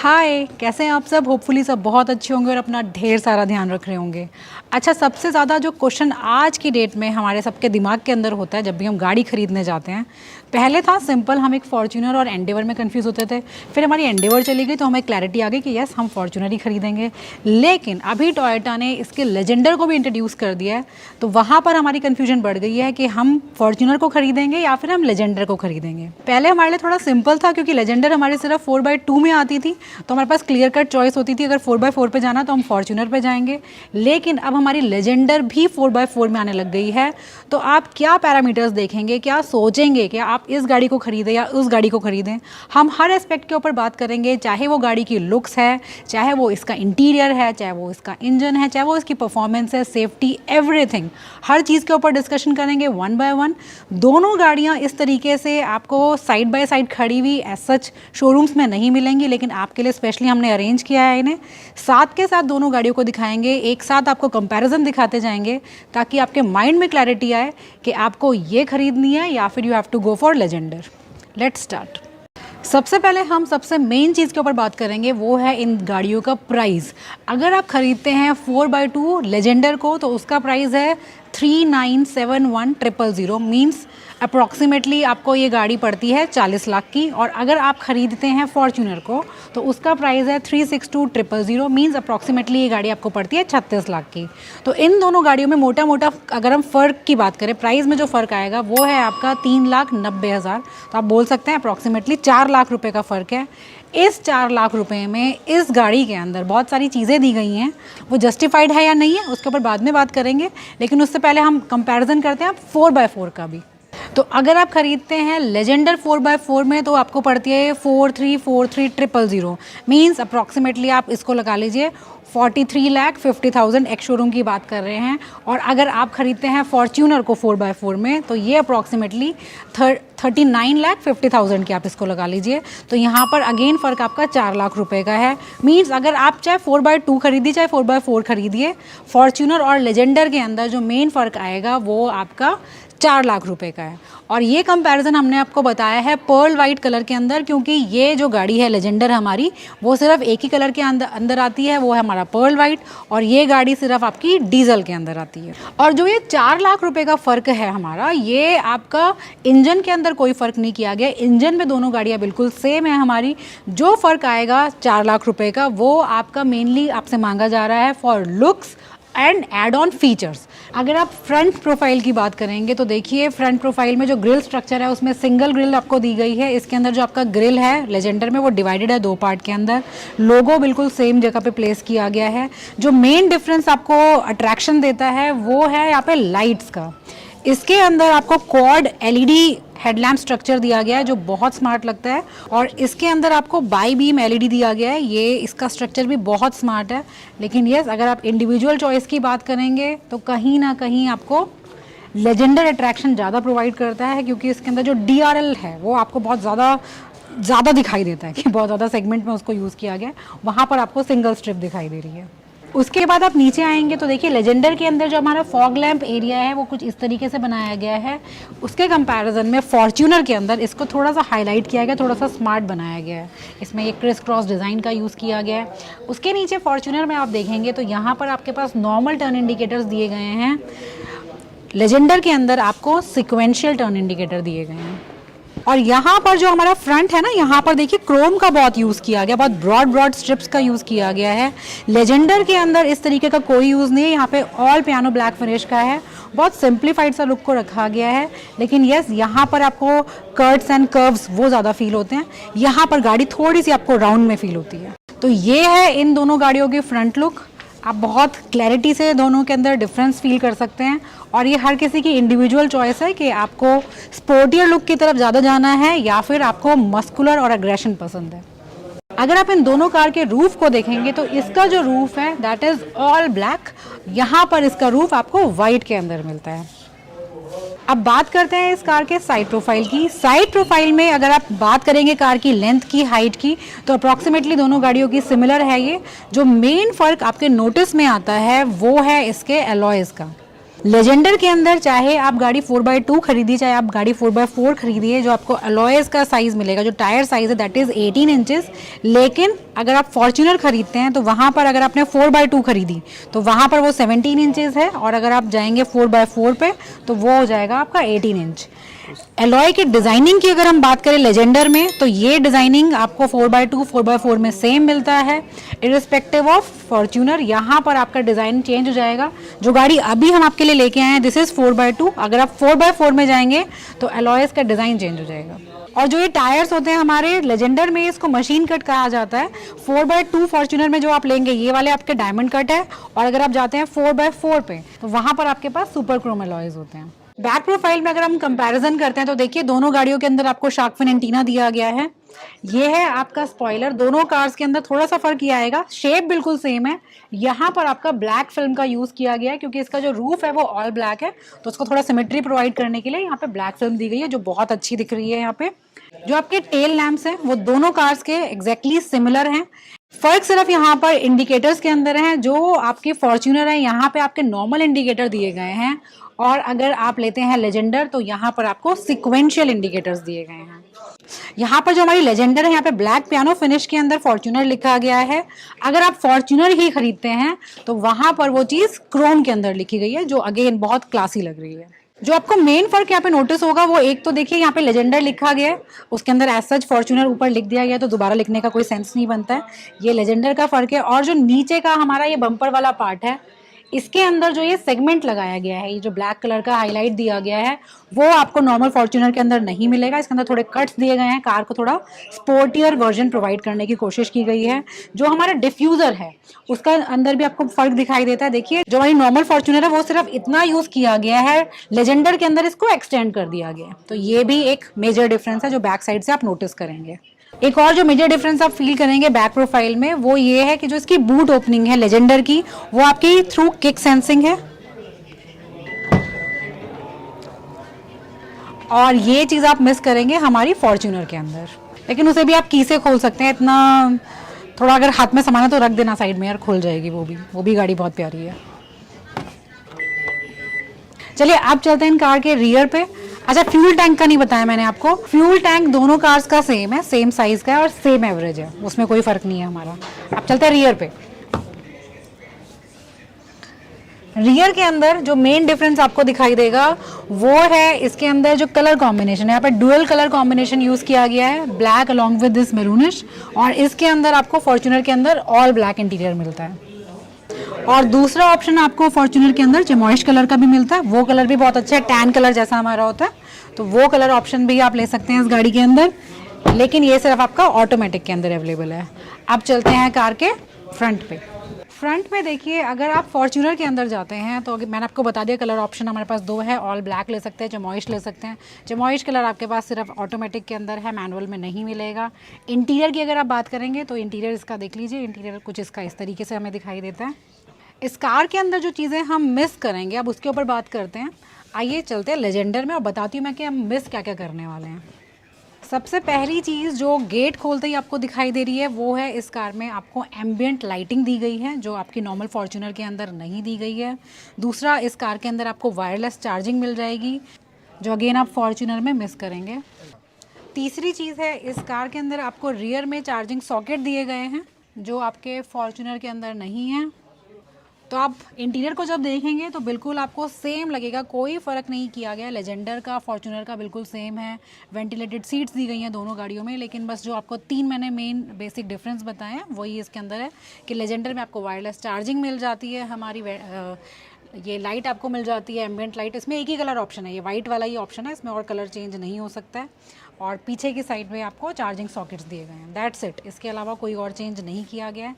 हाय, कैसे हैं आप सब? होपफुली सब बहुत अच्छे होंगे और अपना ढेर सारा ध्यान रख रहे होंगे। अच्छा, सबसे ज़्यादा जो क्वेश्चन आज की डेट में हमारे सबके दिमाग के अंदर होता है जब भी हम गाड़ी खरीदने जाते हैं, पहले था सिंपल, हम एक फॉर्च्यूनर और एंडेवर में कंफ्यूज होते थे। फिर हमारी एंडेवर चली गई तो हमें क्लैरिटी आ गई कि यस, हम फॉर्च्यूनर ही खरीदेंगे। लेकिन अभी टोयोटा ने इसके लेजेंडर को भी इंट्रोड्यूस कर दिया है, तो वहाँ पर हमारी कन्फ्यूजन बढ़ गई है कि हम फॉर्च्यूनर को खरीदेंगे या फिर हम लेजेंडर को खरीदेंगे। पहले हमारे लिए थोड़ा सिंपल था क्योंकि लेजेंडर हमारे सिर्फ 4x2 में आती थी, तो हमारे पास क्लियर कट चॉइस होती थी, अगर 4x4 पे जाना तो हम फॉर्च्यूनर पे जाएंगे। लेकिन अब हमारी लेजेंडर भी 4x4 में आने लग गई है, तो आप क्या पैरामीटर्स देखेंगे, क्या सोचेंगे कि आप इस गाड़ी को खरीदें या उस गाड़ी को खरीदें, हम हर एस्पेक्ट के ऊपर बात करेंगे। चाहे वो गाड़ी की लुक्स है, चाहे वो इसका इंटीरियर है, चाहे वो इसका इंजन है, चाहे वो इसकी परफॉर्मेंस है, सेफ्टी, एवरीथिंग, हर चीज़ के ऊपर डिस्कशन करेंगे वन बाय वन। दोनों गाड़ियाँ इस तरीके से आपको साइड बाय साइड खड़ी हुई एज सच शोरूम्स में नहीं मिलेंगी, लेकिन आपके लिए स्पेशली हमने अरेंज किया है इन्हें। साथ के साथ दोनों गाड़ियों को दिखाएंगे, एक साथ आपको कंपैरिजन दिखाते जाएंगे ताकि आपके माइंड में क्लैरिटी आए कि आपको ये खरीदनी है या फिर you have to go for Legender. Let's start. सबसे पहले हम सबसे मेन चीज़ के ऊपर बात करेंगे, वो है इन गाड़ियों का प्राइस। अगर आप ख़रीदते हैं 4x2 लेजेंडर को तो उसका प्राइस है 3971,000, मीन्स अप्रॉक्सीमेटली आपको ये गाड़ी पड़ती है 40 लाख की। और अगर आप ख़रीदते हैं फॉर्च्यूनर को तो उसका प्राइस है 362,000, मीन्स अप्रॉक्सीमेटली ये गाड़ी आपको पड़ती है 36 लाख की। तो इन दोनों गाड़ियों में मोटा मोटा अगर हम फ़र्क की बात करें, प्राइस में जो फ़र्क आएगा वो है आपका 3,90,000। तो आप बोल सकते हैं अप्रॉक्सीमेटली 4 लाख रुपए का फ़र्क है। इस 4 लाख रुपए में इस गाड़ी के अंदर बहुत सारी चीज़ें दी गई हैं, वो जस्टिफाइड है या नहीं है उसके ऊपर बाद में बात करेंगे, लेकिन उससे पहले हम कंपैरिजन करते हैं 4x4 का भी। तो अगर आप ख़रीदते हैं लेजेंडर 4x4 में तो आपको पड़ती है 4343,000, मीन्स अप्रॉक्सीमेटली आप इसको लगा लीजिए 43,50,000 एक्स शोरूम की बात कर रहे हैं। और अगर आप ख़रीदते हैं फॉर्च्यूनर को 4x4 में तो ये अप्रॉक्सीमेटली 39,50,000 की आप इसको लगा लीजिए। तो यहाँ पर अगेन फ़र्क आपका 4 लाख रुपए का है। मीन्स अगर आप चाहे 4x2 खरीदिए चाहे 4x4 खरीदिए, फॉर्च्यूनर और लेजेंडर के अंदर जो मेन फ़र्क आएगा वो आपका 4 लाख रुपए का है। और ये कंपैरिजन हमने आपको बताया है पर्ल वाइट कलर के अंदर, क्योंकि ये जो गाड़ी है लेजेंडर हमारी वो सिर्फ एक ही कलर के अंदर आती है, वो है हमारा पर्ल वाइट, और ये गाड़ी सिर्फ आपकी डीजल के अंदर आती है। और जो ये 4 लाख रुपए का फ़र्क है हमारा, ये आपका इंजन के अंदर कोई फ़र्क नहीं किया गया। इंजन में दोनों गाड़ियाँ बिल्कुल सेम है हमारी। जो फ़र्क आएगा 4 लाख रुपए का वो आपका मेनली आपसे मांगा जा रहा है for looks and add on features. अगर आप फ्रंट प्रोफाइल की बात करेंगे तो देखिए फ्रंट प्रोफाइल में जो ग्रिल स्ट्रक्चर है उसमें सिंगल ग्रिल आपको दी गई है। इसके अंदर जो आपका ग्रिल है लेजेंडर में वो डिवाइडेड है 2 पार्ट के अंदर। लोगो बिल्कुल सेम जगह पे प्लेस किया गया है। जो मेन डिफरेंस आपको अट्रैक्शन देता है वो है यहाँ पे लाइट्स का। इसके अंदर आपको क्वाड एलईडी हेडलैम्प स्ट्रक्चर दिया गया है जो बहुत स्मार्ट लगता है, और इसके अंदर आपको बाई बीम एलईडी दिया गया है। ये इसका स्ट्रक्चर भी बहुत स्मार्ट है। लेकिन यस, अगर आप इंडिविजुअल चॉइस की बात करेंगे तो कहीं ना कहीं आपको लेजेंडर अट्रैक्शन ज़्यादा प्रोवाइड करता है, क्योंकि इसके अंदर जो DRL है वो आपको बहुत ज़्यादा दिखाई देता है कि बहुत ज़्यादा सेगमेंट में उसको यूज़ किया गया है। वहाँ पर आपको सिंगल स्ट्रिप दिखाई दे रही है। उसके बाद आप नीचे आएंगे तो देखिए लेजेंडर के अंदर जो हमारा फॉग लैंप एरिया है वो कुछ इस तरीके से बनाया गया है। उसके कंपैरिजन में फॉर्च्यूनर के अंदर इसको थोड़ा सा हाईलाइट किया गया, थोड़ा सा स्मार्ट बनाया गया है। इसमें ये क्रिस क्रॉस डिज़ाइन का यूज़ किया गया है। उसके नीचे फॉर्च्यूनर में आप देखेंगे तो यहाँ पर आपके पास नॉर्मल टर्न इंडिकेटर्स दिए गए हैं। लेजेंडर के अंदर आपको सिक्वेंशियल टर्न इंडिकेटर दिए गए हैं। और यहाँ पर जो हमारा फ्रंट है ना, यहाँ पर देखिए क्रोम का बहुत यूज़ किया गया, बहुत ब्रॉड स्ट्रिप्स का यूज़ किया गया है। लेजेंडर के अंदर इस तरीके का कोई यूज़ नहीं है। यहाँ पे ऑल पियानो ब्लैक फिनिश का है, बहुत सिंप्लीफाइड सा लुक को रखा गया है। लेकिन यस, यहाँ पर आपको कर्ट्स एंड कर्व्स वो ज़्यादा फील होते हैं। यहाँ पर गाड़ी थोड़ी सी आपको राउंड में फील होती है। तो ये है इन दोनों गाड़ियों की फ्रंट लुक। आप बहुत क्लैरिटी से दोनों के अंदर डिफरेंस फील कर सकते हैं, और ये हर किसी की इंडिविजुअल चॉइस है कि आपको स्पोर्टियर लुक की तरफ ज़्यादा जाना है या फिर आपको मस्कुलर और एग्रेशन पसंद है। अगर आप इन दोनों कार के रूफ को देखेंगे तो इसका जो रूफ है दैट इज़ ऑल ब्लैक। यहाँ पर इसका रूफ आपको वाइट के अंदर मिलता है। अब बात करते हैं इस कार के साइड प्रोफाइल की। साइड प्रोफाइल में अगर आप बात करेंगे कार की लेंथ की, हाइट की, तो अप्रॉक्सीमेटली दोनों गाड़ियों की सिमिलर है ये। जो मेन फ़र्क आपके नोटिस में आता है वो है इसके एलॉयज़ का। लेजेंडर के अंदर चाहे आप गाड़ी 4x2 खरीदिए, चाहे आप गाड़ी 4x4 खरीदिए, जो आपको अलॉयज़ का साइज़ मिलेगा, जो टायर साइज़ है दैट इज़ 18 इंचेस। लेकिन अगर आप फॉर्च्यूनर खरीदते हैं तो वहाँ पर अगर आपने 4x2 खरीदी तो वहाँ पर वो 17 इंचेस है, और अगर आप जाएंगे 4x4 पे तो वो हो जाएगा आपका 18 इंच। एलॉय की डिज़ाइनिंग की अगर हम बात करें लेजेंडर में, तो ये डिज़ाइनिंग आपको 4x2 4x4 में सेम मिलता है इरिस्पेक्टिव ऑफ फॉर्च्यूनर। यहाँ पर आपका डिज़ाइन चेंज हो जाएगा। जो गाड़ी अभी हम आपके लिए लेके आए हैं दिस इज़ 4x2, अगर आप 4x4 में जाएंगे तो एलॉयस का डिज़ाइन चेंज हो जाएगा। और जो ये टायर्स होते हैं हमारे लेजेंडर में, इसको मशीन कट कहा जाता है। 4x2 फॉर्च्यूनर में जो आप लेंगे ये वाले आपके डायमंड कट है, और अगर आप जाते हैं 4x4 पे तो वहाँ पर आपके पास सुपर क्रोम एलॉयज होते हैं। बैक प्रोफाइल में अगर हम कंपैरिजन करते हैं तो देखिए दोनों गाड़ियों के अंदर आपको शार्क फिन एंटीना दिया गया है। ये है आपका स्पॉइलर। दोनों कार्स के अंदर थोड़ा सा फर्क ये आएगा, शेप बिल्कुल सेम है। यहाँ पर आपका ब्लैक फिल्म का यूज किया गया है क्योंकि इसका जो रूफ है वो ऑल ब्लैक है, तो उसको थोड़ा सिमेट्री प्रोवाइड करने के लिए यहाँ पे ब्लैक फिल्म दी गई है जो बहुत अच्छी दिख रही है। यहाँ पे जो आपके टेल लैंप्स हैं वो दोनों कार्स के एग्जैक्टली सिमिलर हैं। फर्क सिर्फ यहाँ पर इंडिकेटर्स के अंदर है। जो आपके फॉर्च्यूनर है यहाँ पे आपके नॉर्मल इंडिकेटर दिए गए हैं, और अगर आप लेते हैं लेजेंडर तो यहाँ पर आपको सिक्वेंशियल इंडिकेटर्स दिए गए हैं। यहाँ पर जो हमारी लेजेंडर है यहाँ पे ब्लैक पियानो फिनिश के अंदर फॉर्च्यूनर लिखा गया है। अगर आप फॉर्च्यूनर ही खरीदते हैं तो वहां पर वो चीज क्रोम के अंदर लिखी गई है, जो अगेन बहुत क्लासी लग रही है। जो आपको मेन फर्क यहाँ पे नोटिस होगा वो एक तो देखिए यहाँ पे लेजेंडर लिखा गया है, उसके अंदर एज सच फॉर्च्यूनर ऊपर लिख दिया गया है, तो दोबारा लिखने का कोई सेंस नहीं बनता है। ये लेजेंडर का फर्क है। और जो नीचे का हमारा ये बम्पर वाला पार्ट है, इसके अंदर जो ये सेगमेंट लगाया गया है, ये जो ब्लैक कलर का हाईलाइट दिया गया है, वो आपको नॉर्मल फॉर्च्यूनर के अंदर नहीं मिलेगा। इसके अंदर थोड़े कट्स दिए गए हैं, कार को थोड़ा स्पोर्टियर वर्जन प्रोवाइड करने की कोशिश की गई है। जो हमारा डिफ्यूजर है उसका अंदर भी आपको फर्क दिखाई देता है। देखिए जो हमारी नॉर्मल फॉर्च्यूनर है वो सिर्फ इतना यूज किया गया है, लेजेंडर के अंदर इसको एक्सटेंड कर दिया गया है। तो ये भी एक मेजर डिफरेंस है जो बैक साइड से आप नोटिस करेंगे। एक और जो मेजर डिफरेंस आप फील करेंगे बैक प्रोफाइल में वो ये है कि जो इसकी बूट ओपनिंग है लेजेंडर की, वो आपकी थ्रू किक सेंसिंग है, और ये चीज़ आप मिस करेंगे हमारी फॉर्च्यूनर के अंदर। लेकिन उसे भी आप की से खोल सकते हैं, इतना थोड़ा अगर हाथ में सामान है तो रख देना साइड में यार, खुल जाएगी वो भी गाड़ी बहुत प्यारी है। चलिए आप चलते हैं इन कार के रियर पे। अच्छा फ्यूल टैंक का नहीं बताया मैंने आपको। फ्यूल टैंक दोनों कार्स का सेम है, सेम साइज का है और सेम एवरेज है, उसमें कोई फर्क नहीं है हमारा। अब चलते हैं रियर पे। रियर के अंदर जो मेन डिफरेंस आपको दिखाई देगा वो है इसके अंदर जो कलर कॉम्बिनेशन है। यहाँ पे डुअल कलर कॉम्बिनेशन यूज किया गया है, black along with this maroonish, और इसके अंदर आपको फॉर्च्यूनर के अंदर ऑल ब्लैक इंटीरियर मिलता है। और दूसरा ऑप्शन आपको फॉर्च्यूनर के अंदर चेमॉइश कलर का भी मिलता है, वो कलर भी बहुत अच्छा है, टैन कलर जैसा हमारा होता है, तो वो कलर ऑप्शन भी आप ले सकते हैं इस गाड़ी के अंदर। लेकिन ये सिर्फ आपका ऑटोमेटिक के अंदर अवेलेबल है। अब चलते हैं कार के फ्रंट पे। फ्रंट में देखिए अगर आप फॉर्च्यूनर के अंदर जाते हैं तो मैंने आपको बता दिया कलर ऑप्शन हमारे पास दो है, ऑल ब्लैक ले सकते हैं, चमॉइश ले सकते हैं। चमॉइश कलर आपके पास सिर्फ ऑटोमेटिक के अंदर है, मैनुअल में नहीं मिलेगा। इंटीरियर की अगर आप बात करेंगे तो इंटीरियर इसका देख लीजिए, इंटीरियर कुछ इसका इस तरीके से हमें दिखाई देता है। इस कार के अंदर जो चीज़ें हम मिस करेंगे अब उसके ऊपर बात करते हैं। आइए चलते हैं लेजेंडर में और बताती हूँ मैं कि हम मिस क्या क्या करने वाले हैं। सबसे पहली चीज़ जो गेट खोलते ही आपको दिखाई दे रही है वो है इस कार में आपको एम्बियंट लाइटिंग दी गई है, जो आपकी नॉर्मल फॉर्च्यूनर के अंदर नहीं दी गई है। दूसरा, इस कार के अंदर आपको वायरलेस चार्जिंग मिल जाएगी, जो अगेन आप फॉर्च्यूनर में मिस करेंगे। तीसरी चीज़ है इस कार के अंदर आपको रियर में चार्जिंग सॉकेट दिए गए हैं, जो आपके फॉर्च्यूनर के अंदर नहीं है। तो आप इंटीरियर को जब देखेंगे तो बिल्कुल आपको सेम लगेगा, कोई फ़र्क नहीं किया गया। लेजेंडर का फॉर्च्यूनर का बिल्कुल सेम है। वेंटिलेटेड सीट्स दी गई हैं दोनों गाड़ियों में, लेकिन बस जो आपको 3 मैंने मेन बेसिक डिफरेंस बताए हैं वही इसके अंदर है कि लेजेंडर में आपको वायरलेस चार्जिंग मिल जाती है, हमारी ये लाइट आपको मिल जाती है एम्बियंट लाइट। इसमें एक ही कलर ऑप्शन है, ये वाइट वाला ही ऑप्शन है, इसमें और कलर चेंज नहीं हो सकता है। और पीछे की साइड में आपको चार्जिंग सॉकेट्स दिए गए हैं, दैट्स इट। इसके अलावा कोई और चेंज नहीं किया गया है।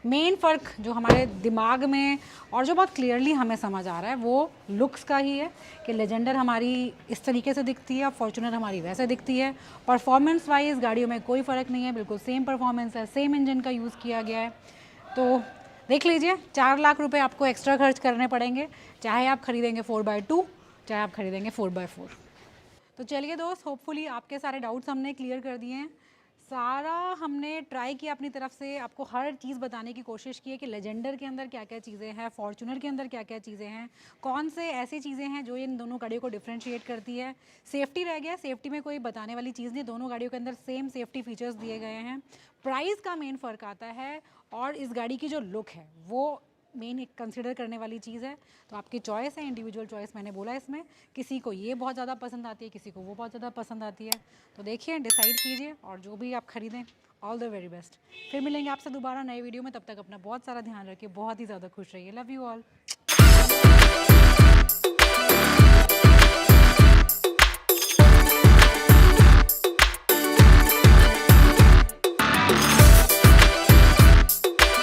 मेन फ़र्क जो हमारे दिमाग में और जो बहुत क्लियरली हमें समझ आ रहा है वो लुक्स का ही है कि लेजेंडर हमारी इस तरीके से दिखती है, फॉर्च्यूनर हमारी वैसे दिखती है। परफॉर्मेंस वाइज गाड़ियों में कोई फ़र्क नहीं है, बिल्कुल सेम परफॉर्मेंस है, सेम इंजन का यूज़ किया गया है। तो देख लीजिए 4 लाख रुपए आपको एक्स्ट्रा खर्च करने पड़ेंगे, चाहे आप खरीदेंगे 4x2 चाहे आप खरीदेंगे 4x4। तो चलिए दोस्त, होपफुली आपके सारे डाउट्स हमने क्लियर कर दिए हैं। सारा हमने ट्राई किया अपनी तरफ से, आपको हर चीज़ बताने की कोशिश की है कि लेजेंडर के अंदर क्या क्या चीज़ें हैं, फॉर्च्यूनर के अंदर क्या क्या चीज़ें हैं, कौन से ऐसी चीज़ें हैं जो इन दोनों गाड़ियों को डिफ्रेंशिएट करती है। सेफ्टी रह गया, सेफ्टी में कोई बताने वाली चीज़ नहीं, दोनों गाड़ियों के अंदर सेम सेफ्टी फीचर्स दिए गए हैं। प्राइस का मेन फ़र्क आता है और इस गाड़ी की जो लुक है वो मेन एक कंसिडर करने वाली चीज़ है। तो आपकी चॉइस है, इंडिविजुअल चॉइस मैंने बोला इसमें, किसी को ये बहुत ज़्यादा पसंद आती है, किसी को वो बहुत ज़्यादा पसंद आती है। तो देखिए, डिसाइड कीजिए और जो भी आप खरीदें, ऑल द वेरी बेस्ट। फिर मिलेंगे आपसे दोबारा नए वीडियो में, तब तक अपना बहुत सारा ध्यान रखिए, बहुत ही ज़्यादा खुश रहिए। Love you all.